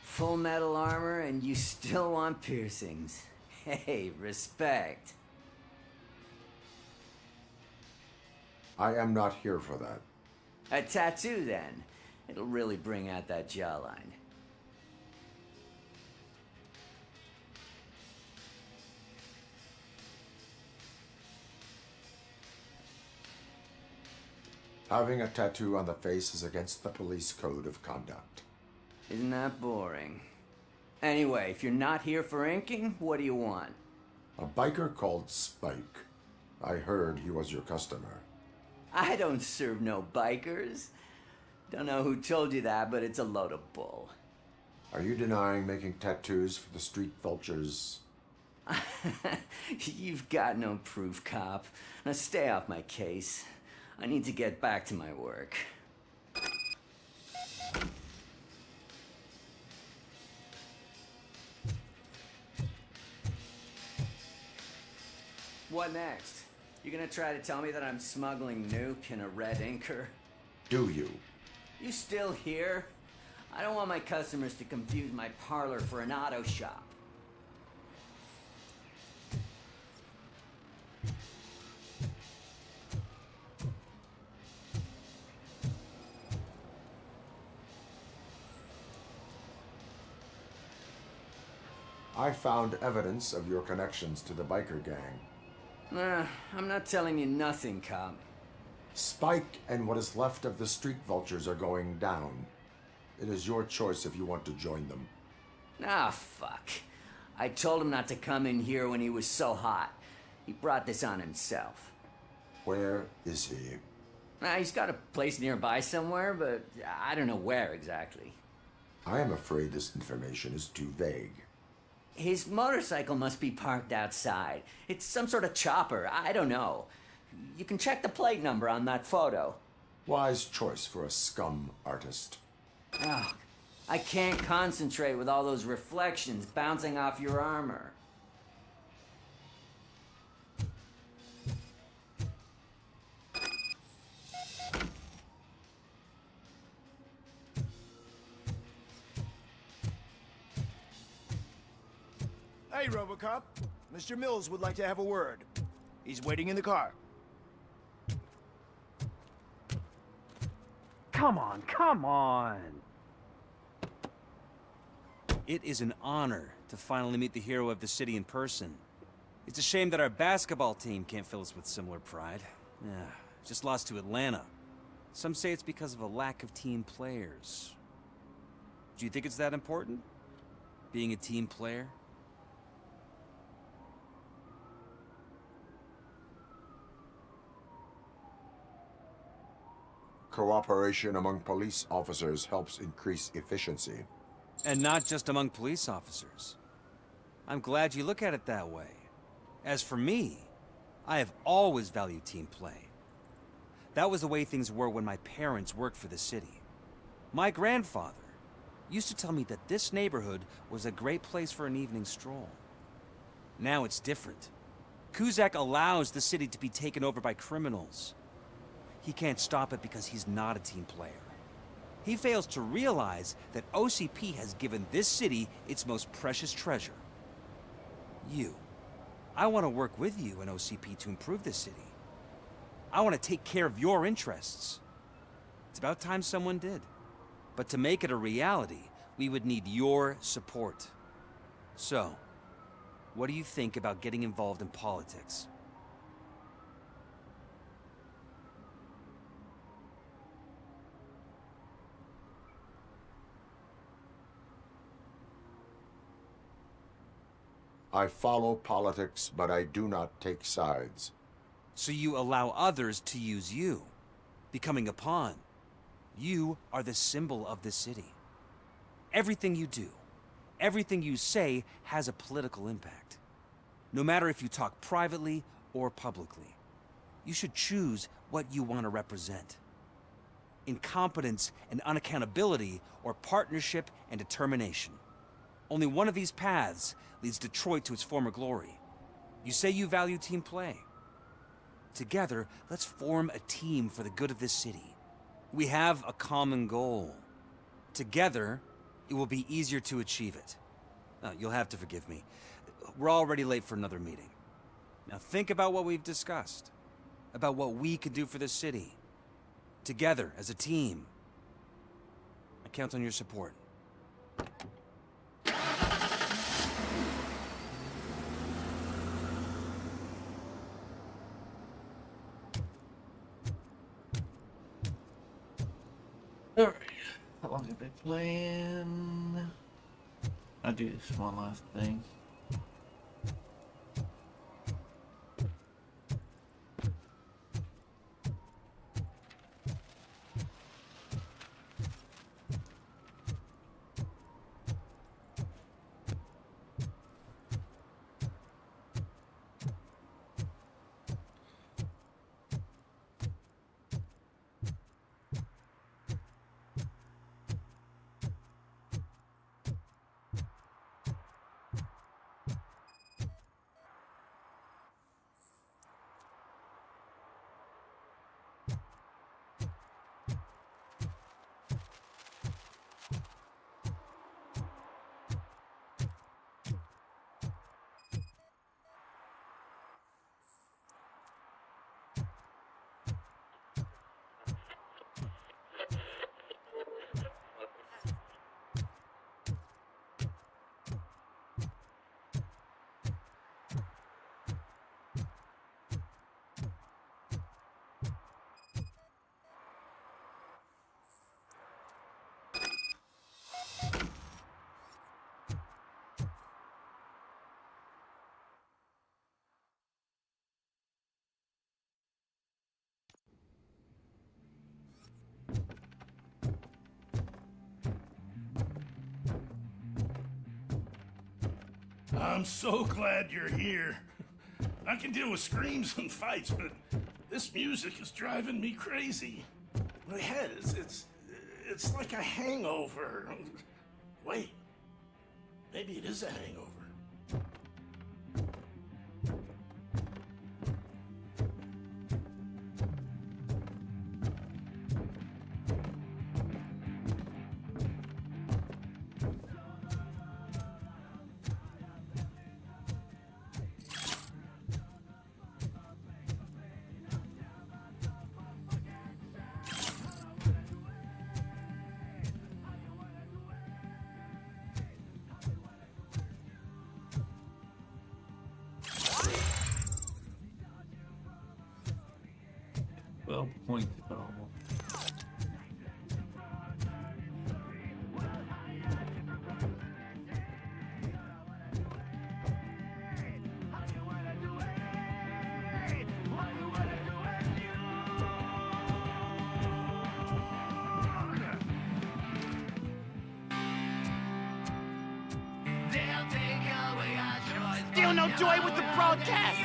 Full metal armor and you still want piercings. Hey, respect. I am not here for that. A tattoo, then. It'll really bring out that jawline. Having a tattoo on the face is against the police code of conduct. Isn't that boring? Anyway, if you're not here for inking, what do you want? A biker called Spike. I heard he was your customer. I don't serve no bikers. Don't know who told you that, but it's a load of bull. Are you denying making tattoos for the street vultures? You've got no proof, cop. Now stay off my case. I need to get back to my work. What next? You gonna try to tell me that I'm smuggling nuke in a red inker? Do you? You still here? I don't want my customers to confuse my parlor for an auto shop. I found evidence of your connections to the biker gang. Nah, I'm not telling you nothing, cop. Spike and what is left of the street vultures are going down. It is your choice if you want to join them. Ah, fuck. I told him not to come in here when he was so hot. He brought this on himself. Where is he? He's got a place nearby somewhere, but I don't know where exactly. I am afraid this information is too vague. His motorcycle must be parked outside. It's some sort of chopper. I don't know. You can check the plate number on that photo. Wise choice for a scum artist. Oh, I can't concentrate with all those reflections bouncing off your armor. Hey, RoboCop. Mr. Mills would like to have a word. He's waiting in the car. Come on, come on! It is an honor to finally meet the hero of the city in person. It's a shame that our basketball team can't fill us with similar pride. Yeah, just lost to Atlanta. Some say it's because of a lack of team players. Do you think it's that important? Being a team player? Cooperation among police officers helps increase efficiency. And not just among police officers. I'm glad you look at it that way. As for me, I have always valued team play. That was the way things were when my parents worked for the city. My grandfather used to tell me that this neighborhood was a great place for an evening stroll. Now it's different. Kuzak allows the city to be taken over by criminals. He can't stop it because he's not a team player. He fails to realize that OCP has given this city its most precious treasure. You. I want to work with you and OCP to improve this city. I want to take care of your interests. It's about time someone did. But to make it a reality, we would need your support. So, what do you think about getting involved in politics? I follow politics, but I do not take sides. So you allow others to use you, becoming a pawn. You are the symbol of the city. Everything you do, everything you say has a political impact. No matter if you talk privately or publicly. You should choose what you want to represent. Incompetence and unaccountability, or partnership and determination. Only one of these paths leads Detroit to its former glory. You say you value team play. Together, let's form a team for the good of this city. We have a common goal. Together, it will be easier to achieve it. You'll have to forgive me. We're already late for another meeting. Now think about what we've discussed. About what we can do for this city. Together, as a team. I count on your support. they playing? I'll do this one last thing. I'm so glad you're here. I can deal with screams and fights, but this music is driving me crazy. My head it's like a hangover. Wait, maybe it is a hangover. Well pointed almost. Still no joy with the broadcast!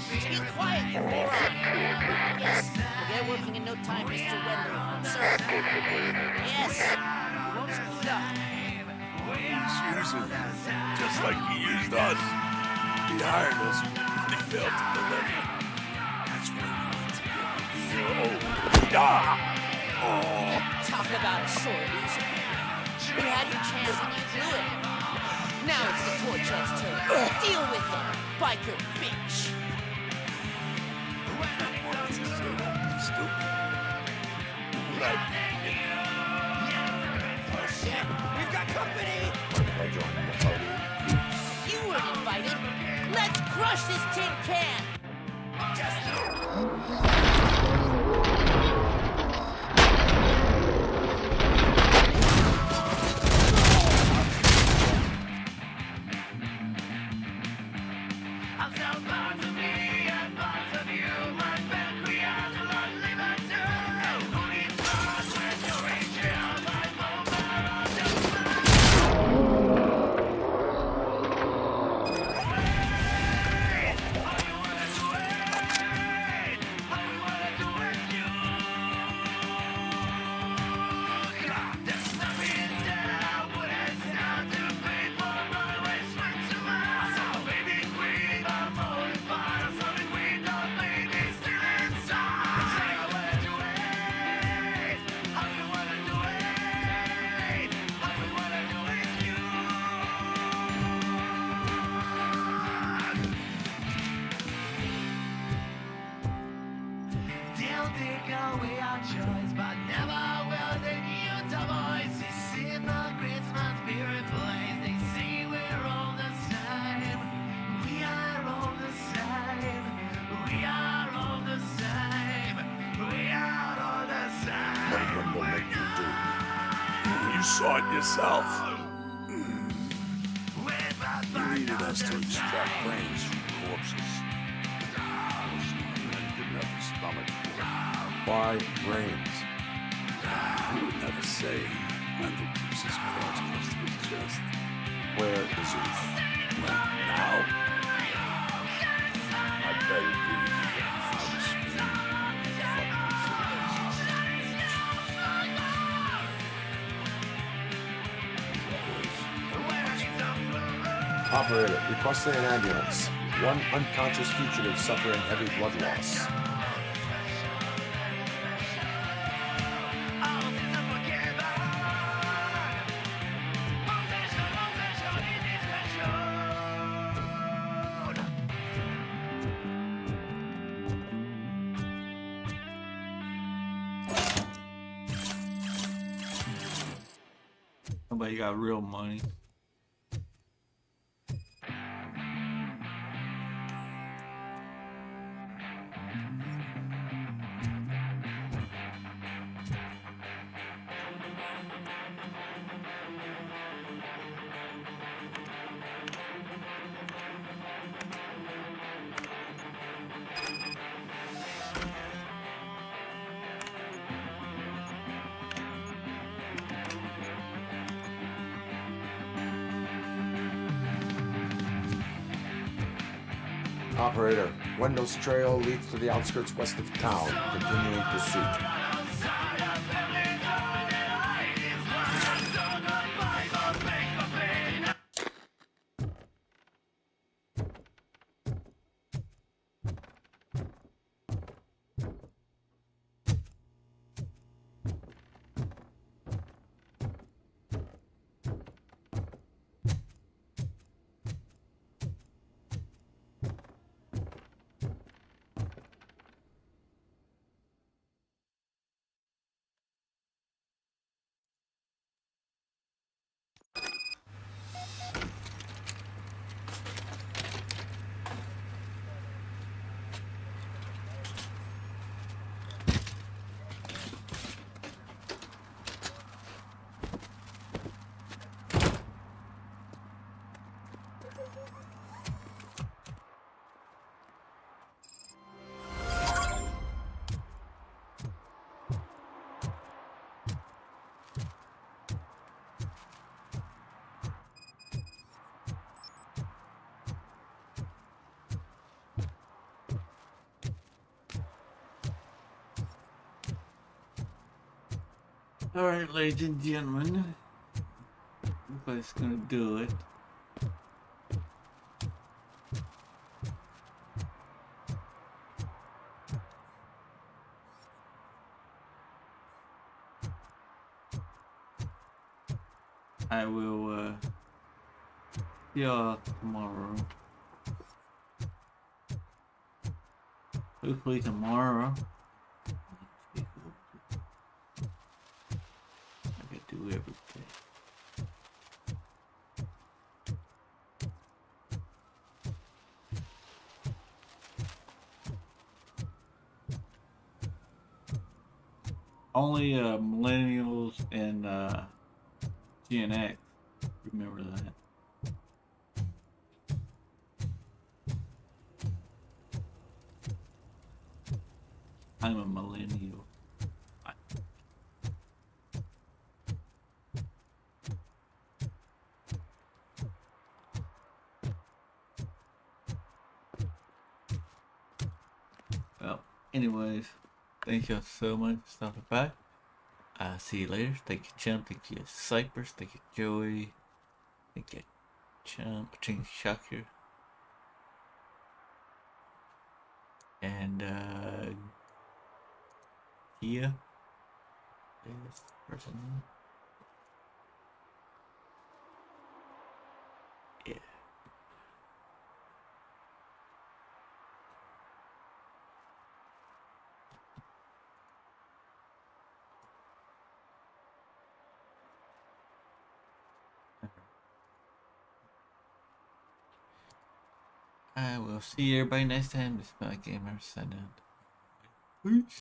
Be quiet, you moron! Yes, we'll get working in no time, Mr. Wendell. Sir. Yes, you won't screw up. He's using us, just like he used us. He hired us, but he failed to deliver. That's where we need to go. Talk about a sore loser. You had your chance and you blew it. Now it's the toy chest's turn. Deal with it, biker bitch. Oh shit, we've got company! You weren't invited. Let's crush this tin can. saw it yourself. You needed us to extract brains from corpses. Men didn't have the stomach for it. Why brains? He would never say. Mental pieces crossed close to his chest. Where is Zeus? Well, now? I bet it'd be how to scream. Operator, requesting an ambulance. One unconscious fugitive suffering heavy blood loss. Somebody got real money. Operator, Wendell's trail leads to the outskirts west of town, continuing pursuit. Alright, ladies and gentlemen. Looks like it's gonna do it. I will see y'all tomorrow. Hopefully tomorrow. I can do everything. Only millennials and Gen X remember that. I'm a millennial. Well, anyways, thank y'all so much for stopping by. I'll see you later. Thank you, Chump. Thank you, Cypress. Thank you, Joey. Thank you, Chump. Thank you, Shocker. And, Kia. This person. Yeah. I will see everybody next time. This is my gamer signing out. Peace.